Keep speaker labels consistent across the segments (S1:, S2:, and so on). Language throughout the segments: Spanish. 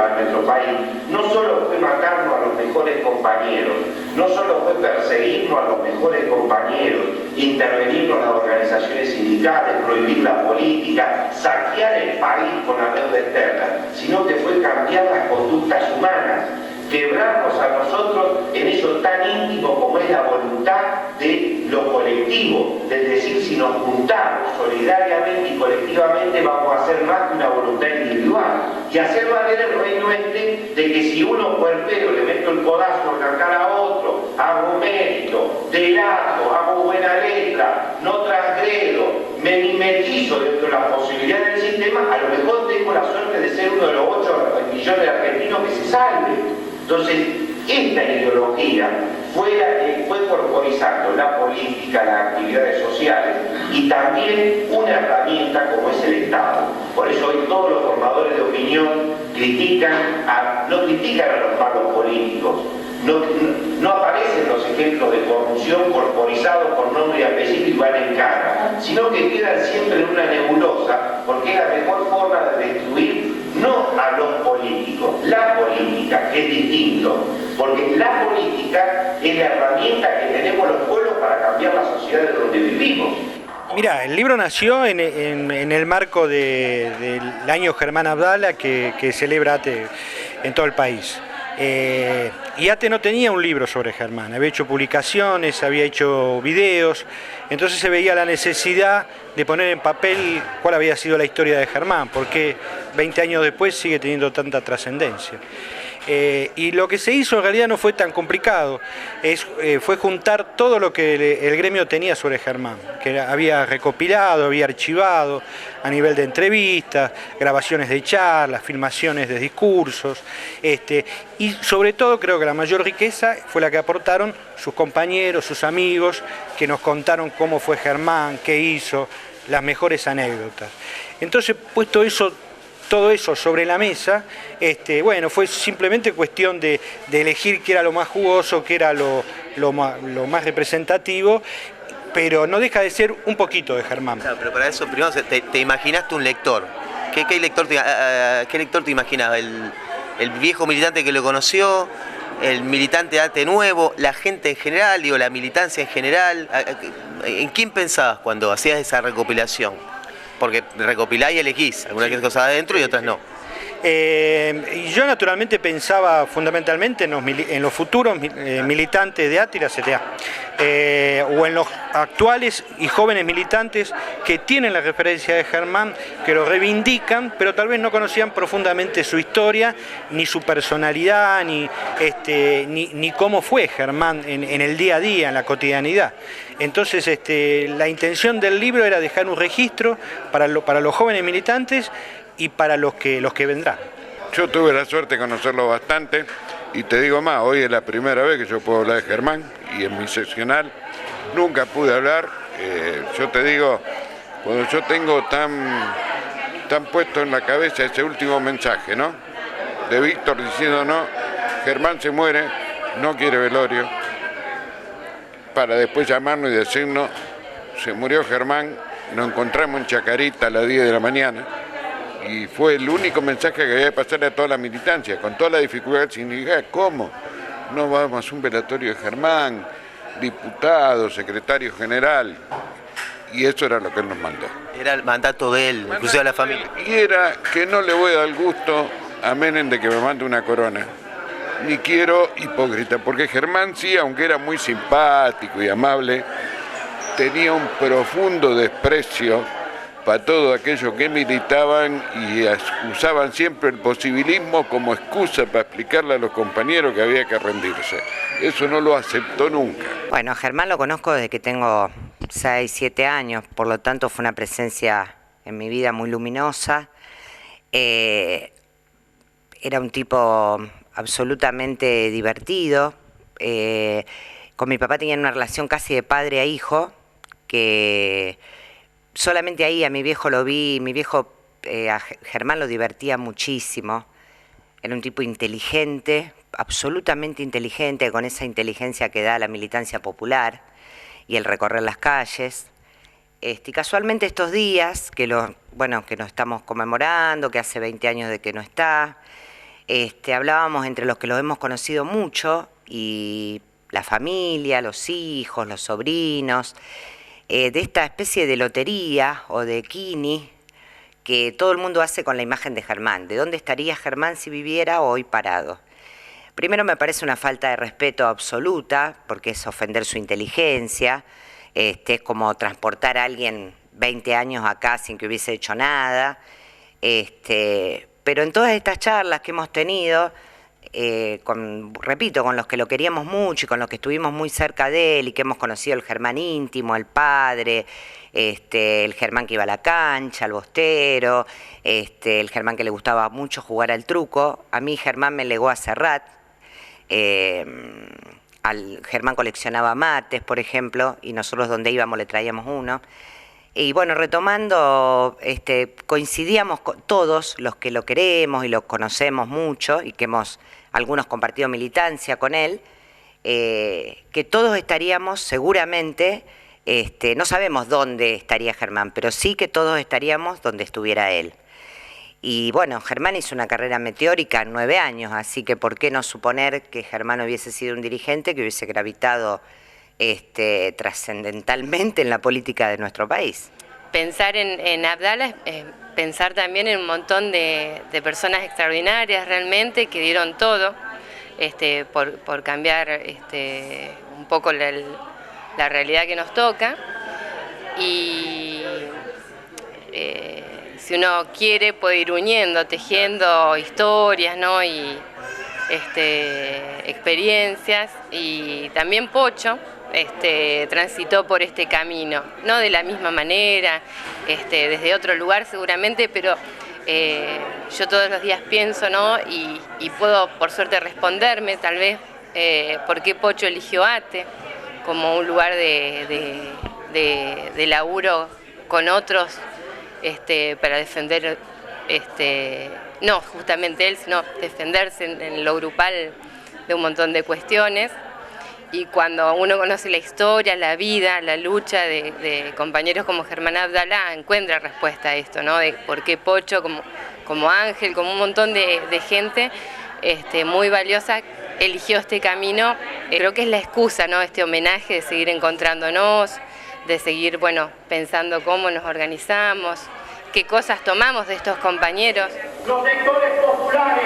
S1: para nuestro país no solo fue matarnos a los mejores compañeros, no solo fue perseguirnos a los mejores compañeros, intervenirnos en las organizaciones sindicales, prohibir la política, saquear el país con la deuda externa, sino que fue cambiar las conductas humanas, quebrarnos a nosotros en eso tan íntimo como es la voluntad de lo colectivo, es decir, si nos juntamos solidariamente y colectivamente vamos a hacer más que una voluntad individual y hacer valer el reino este de que si uno cuerpero le meto el codazo en la cara a otro, hago mérito, delato, hago buena letra, no transgredo, me mimetizo dentro de las posibilidades del sistema, a lo mejor tengo la suerte de ser uno de los 8 millones de argentinos que se salve. Entonces, esta ideología fue corporizando la política, las actividades sociales y también una herramienta como es el Estado. Por eso hoy todos los formadores de opinión no critican a los malos políticos, no aparecen los ejemplos de corrupción corporizados con nombre y apellido y van en cara, sino que quedan siempre en una nebulosa, porque es la mejor forma de destruir no a los políticos, la política, que es distinto, porque la política es la herramienta que tenemos los pueblos para cambiar la sociedad de donde vivimos.
S2: Mira, el libro nació en el marco del año Germán Abdala que celebra ATE en todo el país. Y ATE no tenía un libro sobre Germán, había hecho publicaciones, había hecho videos, entonces se veía la necesidad de poner en papel cuál había sido la historia de Germán, porque 20 años después sigue teniendo tanta trascendencia. Y lo que se hizo en realidad no fue tan complicado, fue juntar todo lo que el gremio tenía sobre Germán, que había recopilado, había archivado a nivel de entrevistas, grabaciones de charlas, filmaciones de discursos, y sobre todo creo que la mayor riqueza fue la que aportaron sus compañeros, sus amigos, que nos contaron cómo fue Germán, qué hizo, las mejores anécdotas. Entonces, puesto todo eso sobre la mesa, bueno, fue simplemente cuestión de elegir qué era lo más jugoso, qué era lo más representativo, pero no deja de ser un poquito de Germán.
S3: Claro, pero para eso primero te imaginaste un lector. ¿Qué lector te imaginabas? ¿El viejo militante que lo conoció? ¿El militante de ATE nuevo? ¿La gente en general? Digo, la militancia en general. ¿En quién pensabas cuando hacías esa recopilación? Porque recopilás y elegís, algunas cosas adentro y otras no.
S2: Yo naturalmente pensaba fundamentalmente en los futuros militantes de ATE y la CTA, o en los actuales y jóvenes militantes que tienen la referencia de Germán, que lo reivindican, pero tal vez no conocían profundamente su historia, ni su personalidad, ni cómo fue Germán en el día a día, en la cotidianidad. Entonces la intención del libro era dejar un registro para los jóvenes militantes y para los que vendrán.
S4: Yo tuve la suerte de conocerlo bastante y te digo más, hoy es la primera vez que yo puedo hablar de Germán y en mi seccional nunca pude hablar. Yo te digo, cuando yo tengo tan puesto en la cabeza ese último mensaje, ¿no? De Víctor diciendo no, Germán se muere, no quiere velorio, para después llamarnos y decirnos, se murió Germán, nos encontramos en Chacarita a las 10 de la mañana, y fue el único mensaje que había que pasarle a toda la militancia, con toda la dificultad que significa, ¿cómo? No vamos a un velatorio de Germán, diputado, secretario general, y eso era lo que él nos mandó.
S3: Era el mandato de él, inclusive a la familia.
S4: Y era que no le voy a dar gusto a Menem de que me mande una corona, ni quiero hipócrita, porque Germán sí, aunque era muy simpático y amable, tenía un profundo desprecio para todo aquello que militaban y usaban siempre el posibilismo como excusa para explicarle a los compañeros que había que rendirse. Eso no lo aceptó nunca.
S5: Bueno, Germán lo conozco desde que tengo 6, 7 años, por lo tanto fue una presencia en mi vida muy luminosa. Era un tipo absolutamente divertido. Con mi papá tenían una relación casi de padre a hijo, que solamente ahí a mi viejo lo vi. Mi viejo a Germán lo divertía muchísimo. Era un tipo inteligente, absolutamente inteligente, con esa inteligencia que da la militancia popular y el recorrer las calles. Y casualmente estos días, que nos estamos conmemorando, que hace 20 años de que no está, hablábamos entre los que los hemos conocido mucho, y la familia, los hijos, los sobrinos, de esta especie de lotería o de quini que todo el mundo hace con la imagen de Germán. ¿De dónde estaría Germán si viviera hoy parado? Primero, me parece una falta de respeto absoluta, porque es ofender su inteligencia, es como transportar a alguien 20 años acá sin que hubiese hecho nada. Pero en todas estas charlas que hemos tenido, repito, con los que lo queríamos mucho y con los que estuvimos muy cerca de él y que hemos conocido el Germán íntimo, el padre, el Germán que iba a la cancha, el bostero, el Germán que le gustaba mucho jugar al truco. A mí Germán me legó a Serrat. Germán coleccionaba mates, por ejemplo, y nosotros donde íbamos le traíamos uno. Y bueno, retomando, coincidíamos con todos los que lo queremos y lo conocemos mucho y que hemos algunos compartido militancia con él, que todos estaríamos seguramente, no sabemos dónde estaría Germán, pero sí que todos estaríamos donde estuviera él. Y bueno, Germán hizo una carrera meteórica en 9 años, así que ¿por qué no suponer que Germán hubiese sido un dirigente que hubiese gravitado trascendentalmente en la política de nuestro país?
S6: Pensar en Abdala es pensar también en un montón de personas extraordinarias realmente que dieron todo por cambiar un poco la realidad que nos toca. Y si uno quiere puede ir uniendo, tejiendo historias, ¿no? Y experiencias. Y también Pocho transitó por este camino, no de la misma manera, desde otro lugar seguramente, pero yo todos los días pienso, ¿no? Y puedo por suerte responderme tal vez por qué Pocho eligió ATE como un lugar de laburo con otros para defender, no justamente él, sino defenderse en lo grupal de un montón de cuestiones. Y cuando uno conoce la historia, la vida, la lucha de compañeros como Germán Abdala, encuentra respuesta a esto, ¿no? De por qué Pocho, como Ángel, como un montón de gente muy valiosa, eligió este camino. Creo que es la excusa, ¿no? Este homenaje de seguir encontrándonos, de seguir, bueno, pensando cómo nos organizamos, qué cosas tomamos de estos compañeros.
S1: Los sectores populares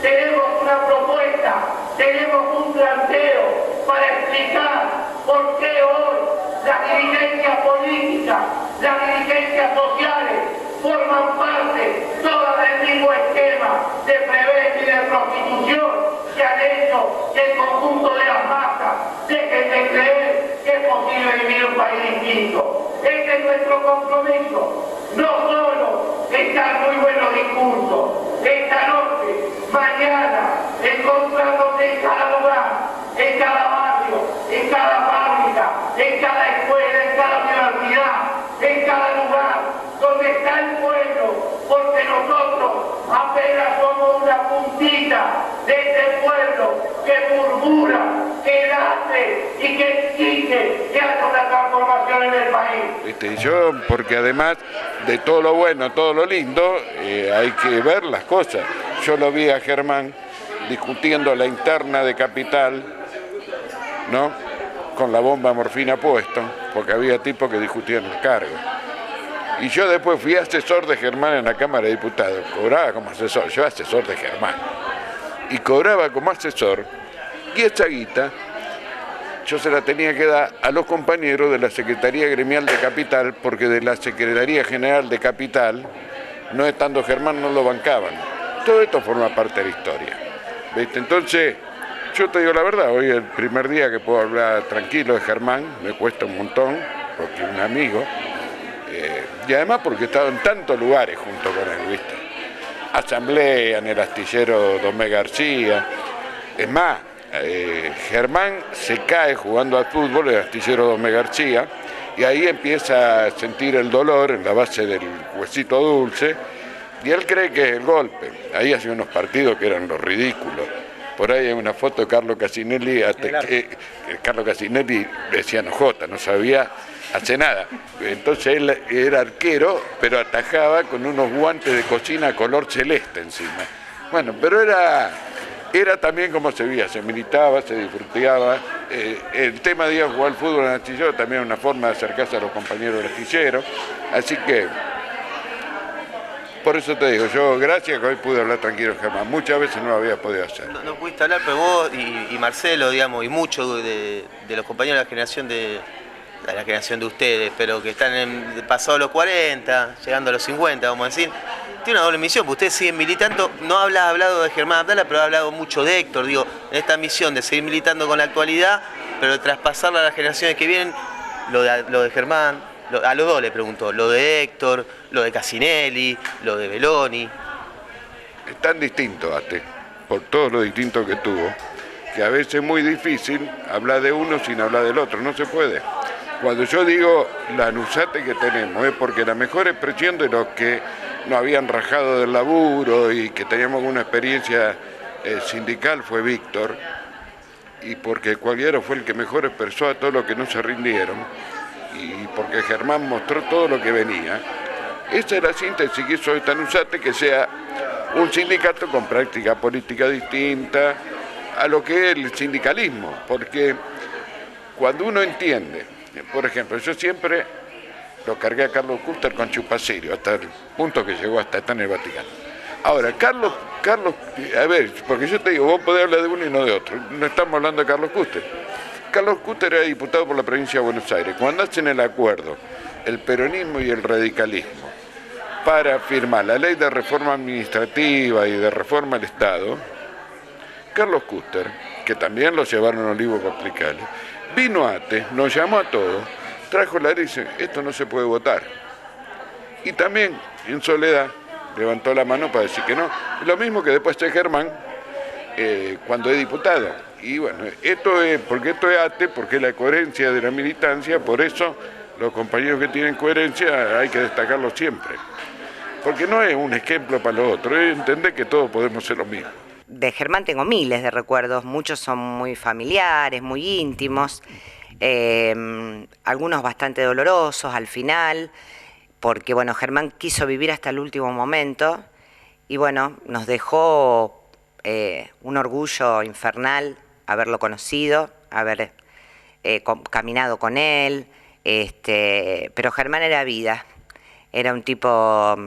S1: tenemos una propuesta, tenemos un planteo para explicar por qué hoy las dirigencias políticas, las dirigencias sociales forman parte todas del mismo esquema de prebenda y de prostitución que han hecho que el conjunto de las masas dejen de creer que es posible vivir un país distinto. Este es nuestro compromiso. No solo están muy buenos discursos, esta noche, mañana, encontrándonos en cada lugar, en cada barrio, en cada fábrica, en cada escuela, en cada universidad, en cada lugar donde está el pueblo, porque nosotros apenas somos una puntita de este pueblo que murmura, que late y que exige que haya una transformación en el país.
S4: Y yo, porque además de todo lo bueno, todo lo lindo, hay que ver las cosas. Yo lo vi a Germán discutiendo la interna de Capital, ¿no? Con la bomba morfina puesto, porque había tipos que discutían el cargo. Y yo después fui asesor de Germán en la Cámara de Diputados, cobraba como asesor, yo asesor de Germán, y cobraba como asesor, y esa guita yo se la tenía que dar a los compañeros de la Secretaría Gremial de Capital, porque de la Secretaría General de Capital, no estando Germán, no lo bancaban. Todo esto forma parte de la historia, ¿viste? Entonces, yo te digo la verdad, hoy es el primer día que puedo hablar tranquilo de Germán, me cuesta un montón, porque es un amigo, y además porque he estado en tantos lugares junto con él, ¿viste? Asamblea, en el astillero Domé García. Es más, Germán se cae jugando al fútbol, el astillero Domé García, y ahí empieza a sentir el dolor en la base del huesito dulce, y él cree que es el golpe. Ahí hacía unos partidos que eran los ridículos. Por ahí hay una foto de Carlos Casinelli, Carlos Casinelli decía nojota, no sabía hacer nada. Entonces él era arquero, pero atajaba con unos guantes de cocina color celeste encima. Bueno, pero era también como se veía, se militaba, se disfrutaba. El tema de ir a jugar al fútbol en astillero también es una forma de acercarse a los compañeros del astillero. Así que, por eso te digo, yo gracias que hoy pude hablar tranquilo, Germán. Muchas veces no lo había podido hacer.
S3: No pudiste hablar, pero vos y Marcelo, digamos, y muchos de los compañeros de la generación de ustedes, pero que están pasados los 40, llegando a los 50, vamos a decir, tiene una doble misión, porque ustedes siguen militando. No has hablado de Germán Abdala, pero ha hablado mucho de Héctor, digo, en esta misión de seguir militando con la actualidad, pero de traspasarla a las generaciones que vienen, lo de Germán, a los dos le pregunto, lo de Héctor, lo de Casinelli, lo de Belloni.
S4: Es tan distinto, Ate, por todo lo distinto que tuvo, que a veces es muy difícil hablar de uno sin hablar del otro, no se puede. Cuando yo digo la anusate que tenemos es porque la mejor expresión de los que no habían rajado del laburo y que teníamos una experiencia sindical fue Víctor, y porque Cualquiera fue el que mejor expresó a todos los que no se rindieron, y porque Germán mostró todo lo que venía. Esa es la síntesis que hizo esta anusate, que sea un sindicato con práctica política distinta a lo que es el sindicalismo, porque cuando uno entiende, por ejemplo, yo siempre lo cargué a Carlos Custer con Chupacirio, hasta el punto que llegó hasta estar en el Vaticano. Ahora, Carlos, a ver, porque yo te digo, vos podés hablar de uno y no de otro, no estamos hablando de Carlos Custer. Carlos Custer era diputado por la provincia de Buenos Aires. Cuando hacen el acuerdo, el peronismo y el radicalismo, para firmar la ley de reforma administrativa y de reforma al Estado, Carlos Custer, que también lo llevaron a Olivo para explicarle, vino a ATE, nos llamó a todos, trajo la ley y dice, esto no se puede votar. Y también, en soledad, levantó la mano para decir que no. Lo mismo que después de Germán, cuando es diputado. Y bueno, esto es ATE, porque es la coherencia de la militancia, por eso los compañeros que tienen coherencia hay que destacarlos siempre. Porque no es un ejemplo para los otros, es entender que todos podemos ser lo mismo.
S5: De Germán tengo miles de recuerdos, muchos son muy familiares, muy íntimos, algunos bastante dolorosos al final, porque bueno, Germán quiso vivir hasta el último momento y bueno, nos dejó un orgullo infernal haberlo conocido, haber caminado con él, pero Germán era vida, era un tipo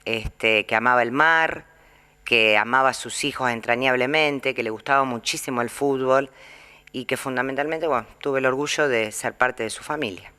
S5: que amaba el mar, que amaba a sus hijos entrañablemente, que le gustaba muchísimo el fútbol y que fundamentalmente, bueno, tuve el orgullo de ser parte de su familia.